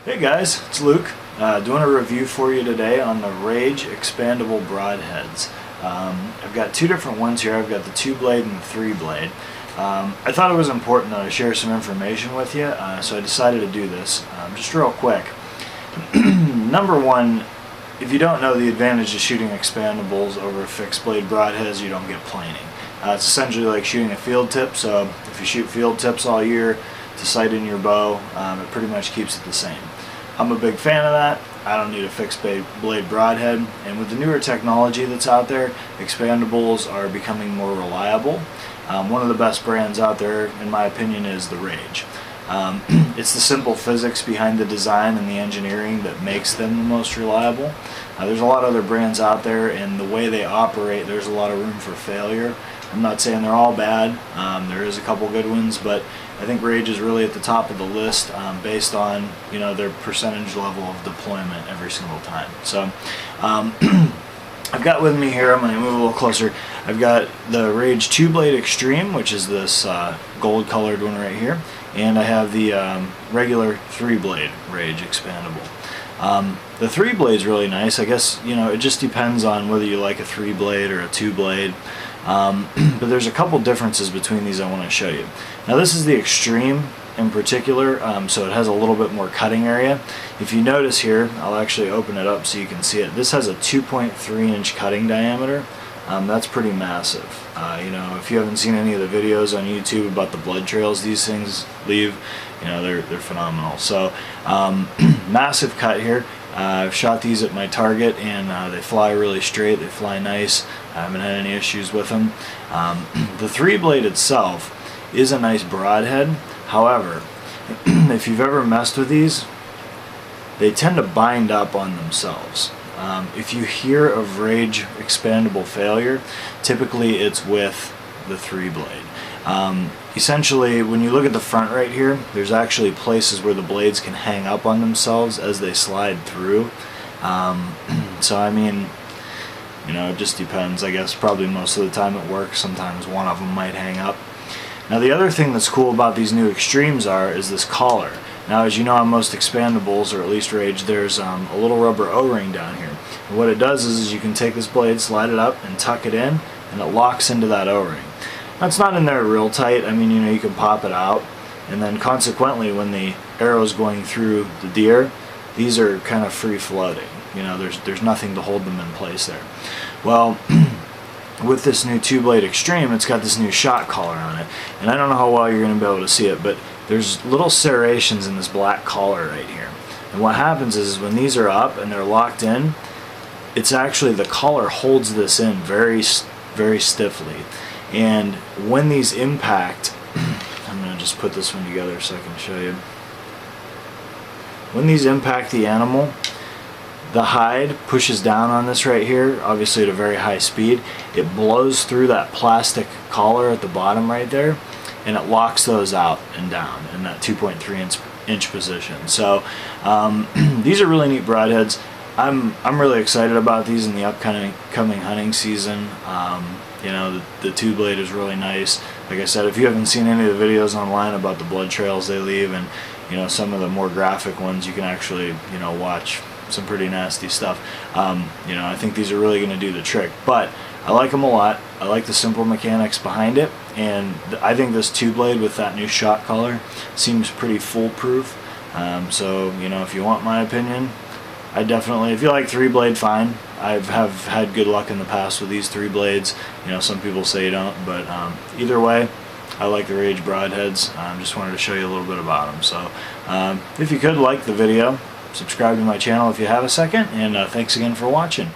Hey guys, it's Luke, doing a review for you today on the Rage Expandable Broadheads. I've got two different ones here. I've got the 2-blade and the 3-blade. I thought it was important that I share some information with you, so I decided to do this. Just real quick. Number one, if you don't know, the advantage of shooting expandables over fixed blade broadheads, you don't get planing. It's essentially like shooting a field tip, so if you shoot field tips all year to sight in your bow, it pretty much keeps it the same. I'm a big fan of that. I don't need a fixed blade broadhead, and with the newer technology that's out there, expandables are becoming more reliable. One of the best brands out there, in my opinion, is the Rage. It's the simple physics behind the design and the engineering that makes them the most reliable. There's a lot of other brands out there, and the way they operate, there's a lot of room for failure. I'm not saying they're all bad. There is a couple good ones, but I think Rage is really at the top of the list based on their percentage level of deployment every single time. So I've got with me here, I'm going to move a little closer, I've got the Rage 2-blade Extreme, which is this gold colored one right here, and I have the regular 3-blade Rage Expandable. The 3-blade is really nice. I guess it just depends on whether you like a 3-blade or a 2-blade. But there's a couple differences between these I want to show you. Now this is the Extreme in particular, so it has a little bit more cutting area. If you notice here, I'll actually open it up so you can see it. This has a 2.3-inch cutting diameter. That's pretty massive. If you haven't seen any of the videos on YouTube about the blood trails these things leave, they're phenomenal. So massive cut here. I've shot these at my target, and they fly really straight. They fly nice. I haven't had any issues with them. The 3-blade itself is a nice broadhead. However, if you've ever messed with these, they tend to bind up on themselves. If you hear of Rage expandable failure, typically it's with the 3-blade. Essentially, when you look at the front right here, there's actually places where the blades can hang up on themselves as they slide through. So I mean, it just depends. I guess probably most of the time it works. Sometimes one of them might hang up. Now the other thing that's cool about these new Extremes is this collar. Now, as you know, on most expandables, or at least Rage, there's a little rubber O-ring down here. And what it does is you can take this blade, slide it up, and tuck it in, and it locks into that O-ring. Now, it's not in there real tight. I mean, you can pop it out, and then consequently, when the arrow's going through the deer, these are kind of free floating. There's nothing to hold them in place there. Well, with this new 2-blade Extreme, it's got this new shot collar on it, and I don't know how well you're going to be able to see it, but there's little serrations in this black collar right here. And what happens is when these are up and they're locked in, it's actually the collar holds this in very, very stiffly. And when these impact, I'm going to just put this one together so I can show you. When these impact the animal, the hide pushes down on this right here, obviously at a very high speed. It blows through that plastic collar at the bottom right there, and it locks those out and down in that 2.3-inch position. So these are really neat broadheads. I'm really excited about these in the upcoming hunting season. The 2-blade is really nice. Like I said, if you haven't seen any of the videos online about the blood trails they leave, and some of the more graphic ones, you can actually watch some pretty nasty stuff. I think these are really going to do the trick, but I like them a lot. I like the simple mechanics behind it, and I think this 2-blade with that new shot collar seems pretty foolproof. So if you want my opinion, I definitely, if you like 3-blade, fine. I have had good luck in the past with these 3-blades. Some people say you don't, but either way, I like the Rage broadheads. Just wanted to show you a little bit about them. So if you could like the video, subscribe to my channel if you have a second, and thanks again for watching.